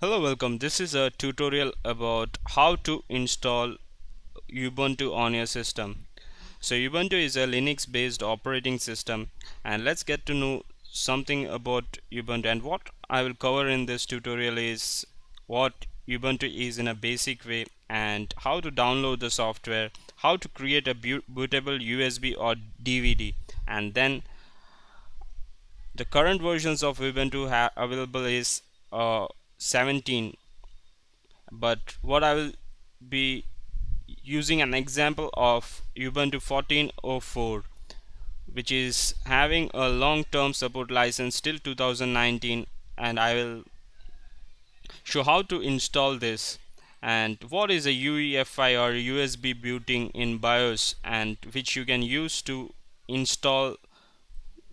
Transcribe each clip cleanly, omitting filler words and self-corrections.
Hello, welcome. This is a tutorial about how to install Ubuntu on your system. So Ubuntu is a Linux based operating system, and let's get to know something about Ubuntu. And what I will cover in this tutorial is what Ubuntu is in a basic way, and how to download the software, how to create a bootable USB or DVD, and then the current versions of Ubuntu available is 17, but what I will be using an example of Ubuntu 14.04, which is having a long-term support license till 2019, and I will show how to install this and what is a UEFI or USB booting in BIOS, and which you can use to install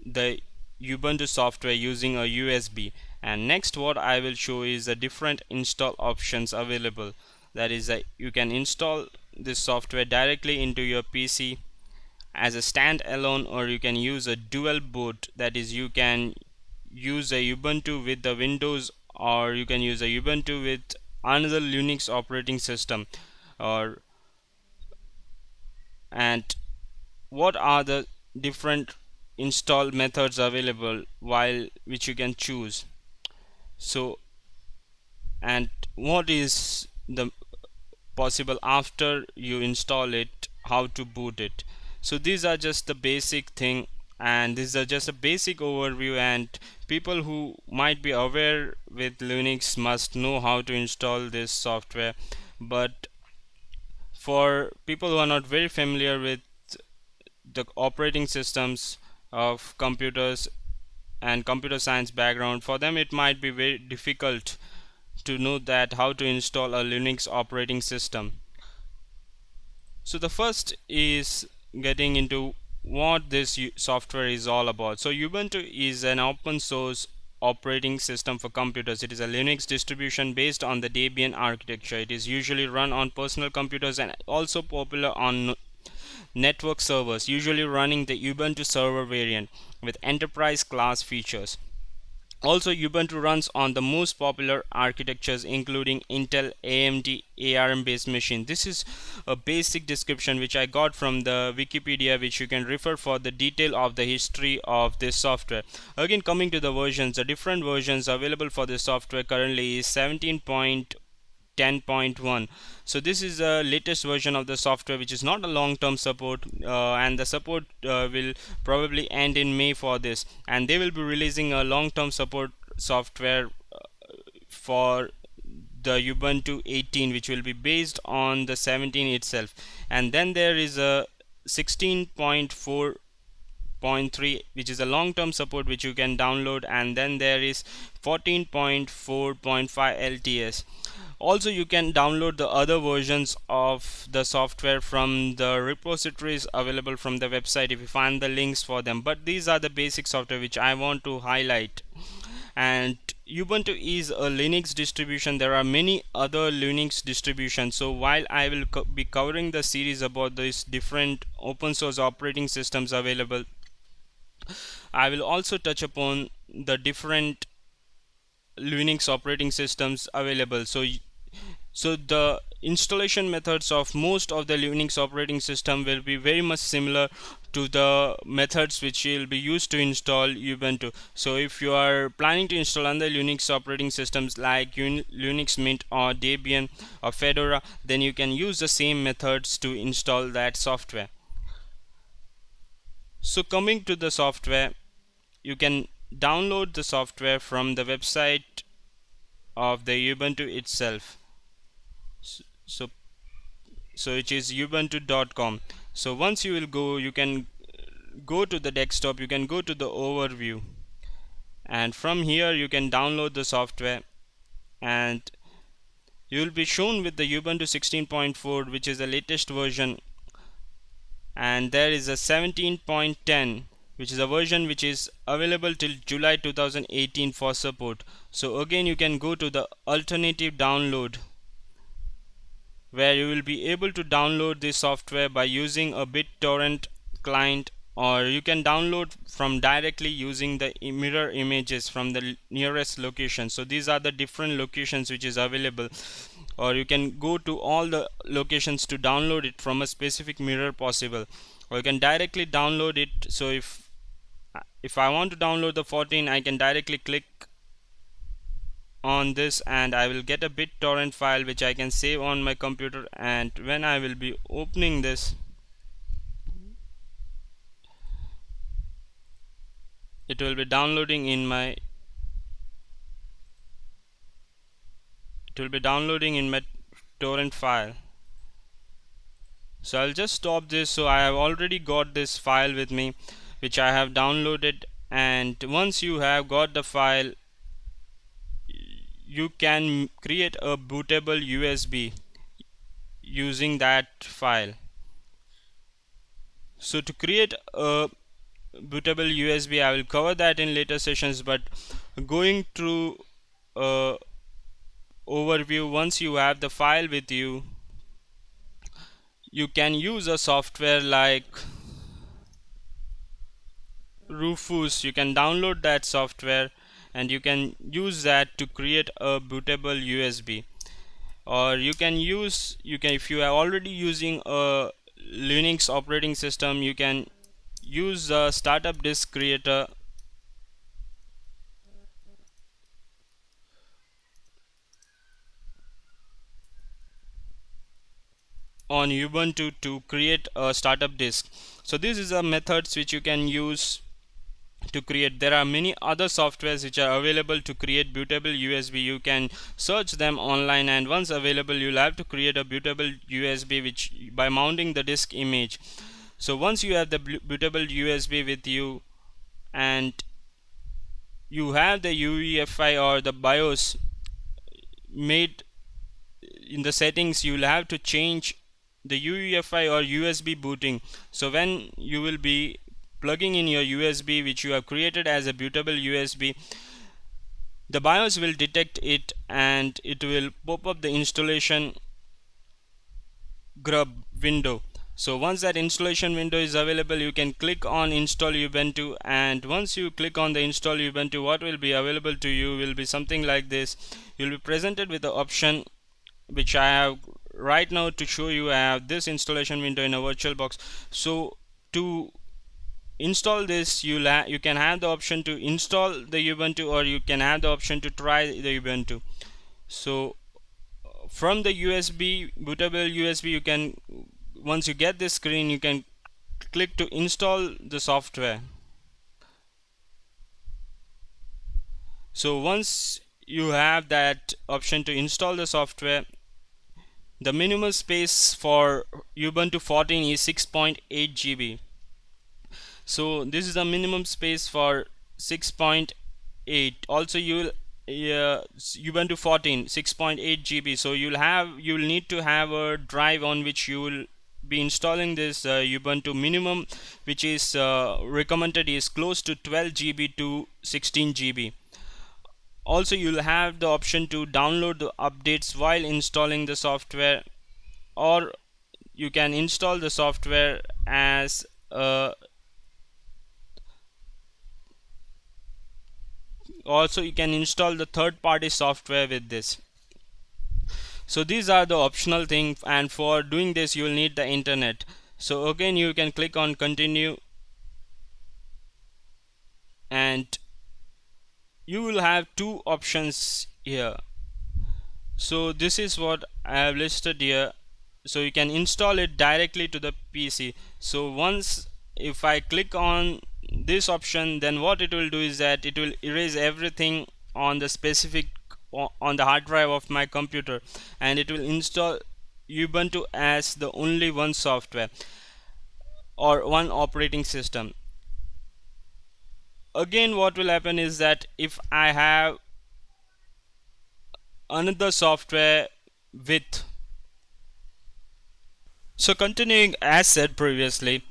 the Ubuntu software using a USB. And next what I will show is the different install options available. That is that you can install this software directly into your PC as a standalone, or you can use a dual boot. That is, you can use a Ubuntu with the Windows, or you can use a Ubuntu with another Linux operating system. Or and what are the different install methods available while which you can choose. So, and what is the possible after you install it, how to boot it. So these are just the basic thing, and these are just a basic overview, and people who might be aware with Linux must know how to install this software. But for people who are not very familiar with the operating systems of computers and computer science background, for them it might be very difficult to know that how to install a Linux operating system. So the first is getting into what this software is all about. So Ubuntu is an open source operating system for computers. It is a Linux distribution based on the Debian architecture. It is usually run on personal computers and also popular on network servers, usually running the Ubuntu server variant with enterprise class features. Also, Ubuntu runs on the most popular architectures including Intel, AMD, ARM based machine. This is a basic description which I got from the Wikipedia, which you can refer for the detail of the history of this software. Again, coming to the versions, the different versions available for this software currently is 17.10.1. So this is the latest version of the software, which is not a long-term support, and the support will probably end in May for this, and they will be releasing a long-term support software for the Ubuntu 18, which will be based on the 17 itself. And then there is a 16.4.3, which is a long-term support which you can download, and then there is 14.4.5 LTS. Also, you can download the other versions of the software from the repositories available from the website if you find the links for them, but these are the basic software which I want to highlight. And Ubuntu is a Linux distribution. There are many other Linux distributions, so while I will be covering the series about these different open source operating systems available, I will also touch upon the different Linux operating systems available. So the installation methods of most of the Linux operating system will be very much similar to the methods which will be used to install Ubuntu. So if you are planning to install other Linux operating systems like Linux Mint or Debian or Fedora, then you can use the same methods to install that software. So coming to the software, you can download the software from the website of the Ubuntu itself. So it is ubuntu.com. So once you will go, you can go to the desktop, you can go to the overview, and from here you can download the software, and you will be shown with the Ubuntu 16.4, which is the latest version, and there is a 17.10, which is a version which is available till July 2018 for support. So again, you can go to the alternative download, where you will be able to download this software by using a BitTorrent client or you can download from directly using the mirror images from the nearest location. So these are the different locations which is available, or you can go to all the locations to download it from a specific mirror possible, or you can directly download it. So if I want to download the 14, I can directly click on this and I will get a BitTorrent file which I can save on my computer, and when I will be opening this, it will be downloading in my torrent file. So I'll just stop this. So I have already got this file with me which I have downloaded, and once you have got the file, you can create a bootable USB using that file. So to create a bootable USB, I will cover that in later sessions, but going through overview, once you have the file with you, you can use a software like Rufus. You can download that software and you can use that to create a bootable USB. Or you can if you are already using a Linux operating system, you can use the startup disk creator on Ubuntu to create a startup disk. So this is a methods which you can use to create. There are many other softwares which are available to create bootable USB. You can search them online, and once available, you'll have to create a bootable USB which by mounting the disk image. So once you have the bootable USB with you and you have the UEFI or the BIOS made in the settings, you'll have to change the UEFI or USB booting. So when you will be plugging in your USB which you have created as a bootable USB, the BIOS will detect it and it will pop up the installation grub window. So once that installation window is available, you can click on install Ubuntu, and once you click on the install Ubuntu, what will be available to you will be something like this. You'll be presented with the option which I have right now to show you. I have this installation window in a VirtualBox. So to install this, you can have the option to install the Ubuntu, or you can have the option to try the Ubuntu. So from the USB bootable USB, you can, once you get this screen, you can click to install the software. So once you have that option to install the software, the minimum space for Ubuntu 14 is 6.8 GB. So this is the minimum space for 6.8. Also you will Ubuntu 14 6.8 GB. So you'll need to have a drive on which you will be installing this Ubuntu. Minimum which is recommended is close to 12 GB to 16 GB. Also you'll have the option to download the updates while installing the software, or you can install the software as also you can install the third-party software with this. So these are the optional thing, and for doing this you will need the internet. So again you can click on continue, and you will have two options here. So this is what I have listed here. So you can install it directly to the PC. So once if I click on this option, then what it will do is that it will erase everything on the specific on the hard drive of my computer, and it will install Ubuntu as the only one software or one operating system. Again, what will happen is that if I have another software with, so continuing as said previously,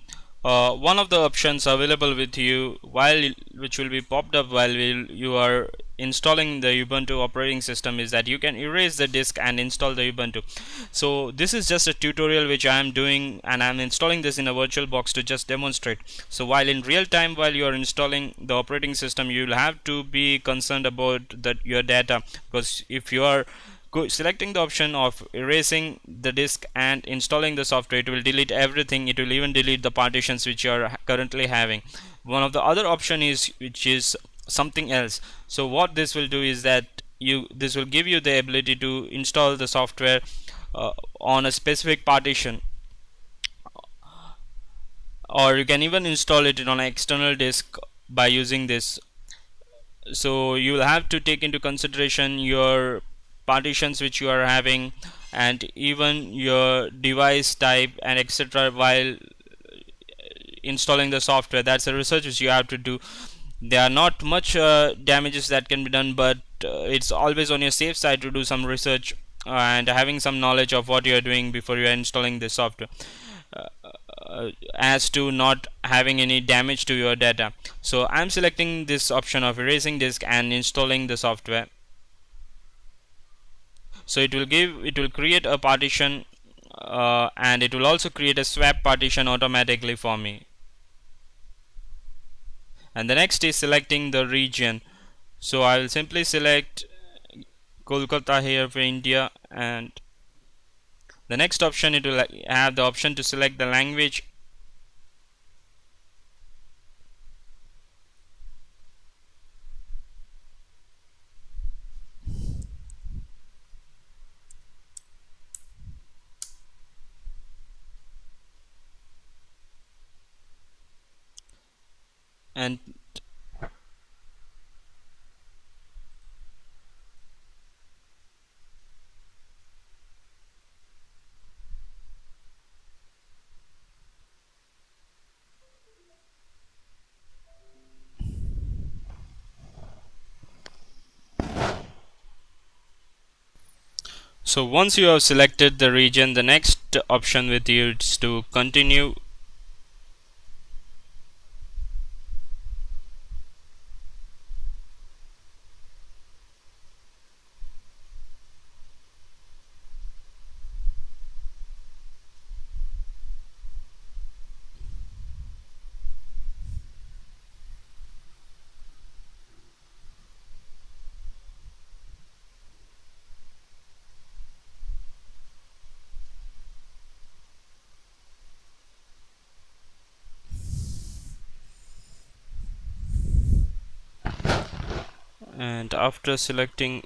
one of the options available with you which will be popped up while you are installing the Ubuntu operating system is that you can erase the disk and install the Ubuntu. So this is just a tutorial which I am doing, and I am installing this in a virtual box to just demonstrate. So while in real time, while you are installing the operating system, you will have to be concerned about your data, because if you are selecting the option of erasing the disk and installing the software, it will delete everything. It will even delete the partitions which you are currently having. One of the other option is which is something else. So what this will do is that this will give you the ability to install the software on a specific partition, or you can even install it on an external disk by using this. So you will have to take into consideration your partitions which you are having, and even your device type and etc. while installing the software. That's a research which you have to do. There are not much damages that can be done, but it's always on your safe side to do some research and having some knowledge of what you are doing before you are installing the software, as to not having any damage to your data. So I'm selecting this option of erasing disk and installing the software. So it will create a partition, and it will also create a swap partition automatically for me. And the next is selecting the region. So I will simply select Kolkata here for India, and the next option, it will have the option to select the language. And so once you have selected the region, the next option with you is to continue. And after selecting,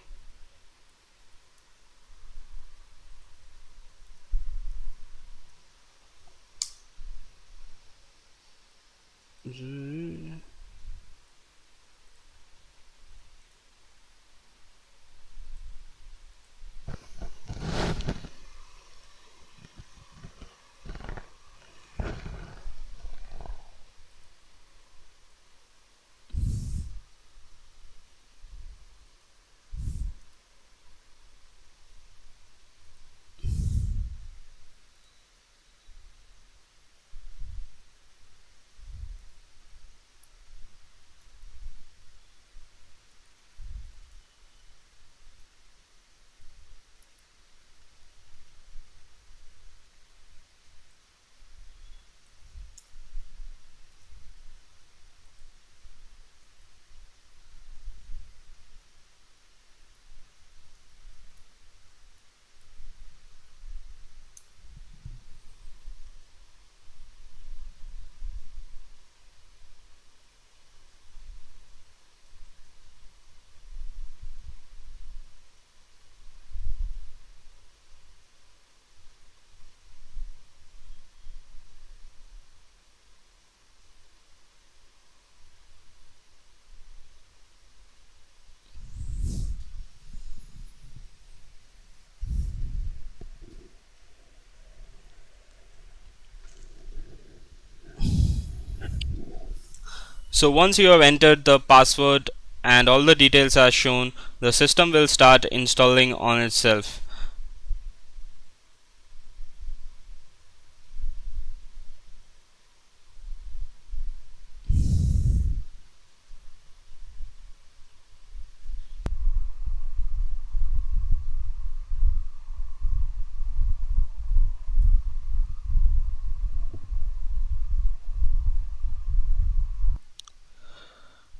so once you have entered the password and all the details are shown, the system will start installing on itself.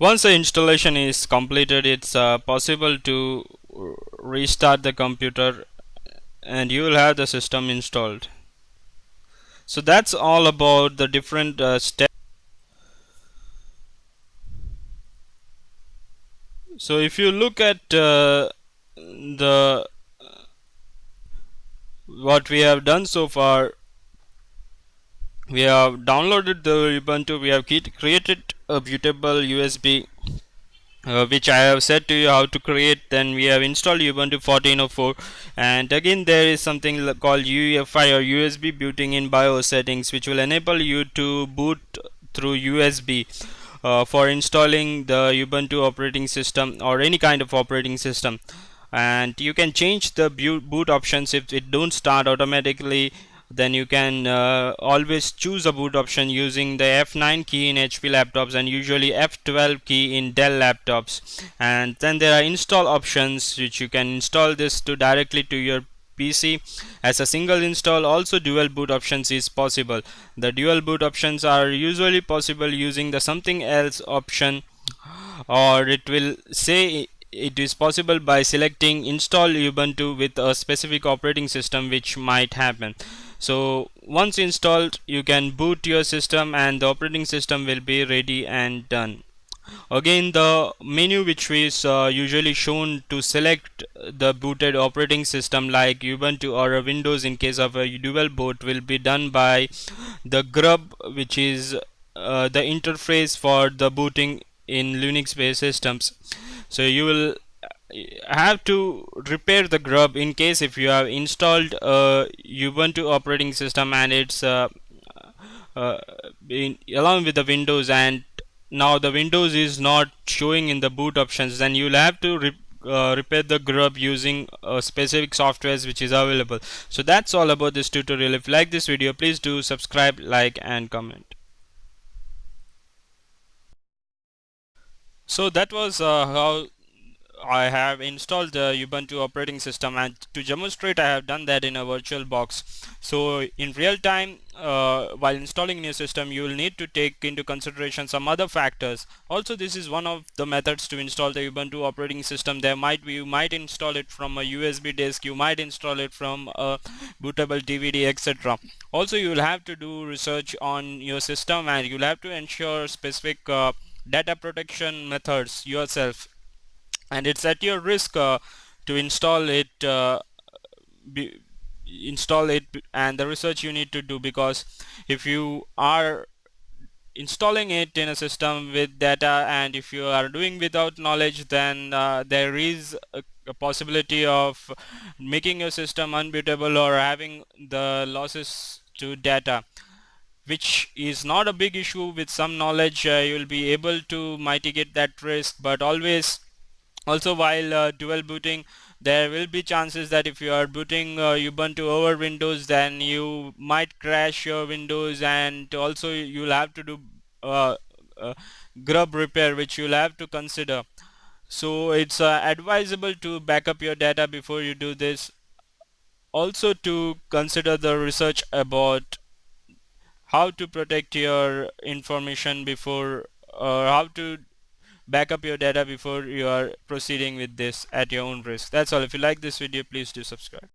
Once the installation is completed, it's possible to restart the computer and you will have the system installed. So that's all about the different steps. So if you look at the what we have done so far, we have downloaded the Ubuntu, we have created a bootable USB, which I have said to you how to create. Then we have installed Ubuntu 14.04, and again there is something called UEFI or USB booting in BIOS settings, which will enable you to boot through USB for installing the Ubuntu operating system or any kind of operating system. And you can change the boot options. If it don't start automatically, then you can always choose a boot option using the F9 key in HP laptops and usually F12 key in Dell laptops. And then there are install options which you can install this to directly to your PC as a single install. Also dual boot options is possible. The dual boot options are usually possible using the something else option, or it will say it is possible by selecting install Ubuntu with a specific operating system, which might happen. So once installed, you can boot your system and the operating system will be ready and done. Again, the menu which is usually shown to select the booted operating system like Ubuntu or a Windows in case of a dual boot will be done by the grub, which is the interface for the booting in Linux based systems. So you will have to repair the grub in case if you have installed a Ubuntu operating system and it's uh, along with the Windows, and now the Windows is not showing in the boot options, then you'll have to repair the grub using specific softwares which is available. So that's all about this tutorial. If you like this video, please do subscribe, like and comment. So that was how I have installed the Ubuntu operating system, and to demonstrate I have done that in a virtual box. So in real time, while installing new system, you will need to take into consideration some other factors. Also, this is one of the methods to install the Ubuntu operating system. There might be, you might install it from a USB disk, you might install it from a bootable DVD, etc. Also, you will have to do research on your system and you'll have to ensure specific data protection methods yourself, and it's at your risk to be, install it and the research you need to do, because if you are installing it in a system with data and if you are doing without knowledge, then there is a possibility of making your system unbootable or having the losses to data, which is not a big issue. With some knowledge you will be able to mitigate that risk. But always, also while dual booting, there will be chances that if you are booting Ubuntu over Windows, then you might crash your Windows, and also you'll have to do uh, uh, grub repair, which you'll have to consider. So it's advisable to back up your data before you do this. Also to consider the research about how to protect your information before, or how to back up your data before you are proceeding with this at your own risk. That's all. If you like this video, please do subscribe.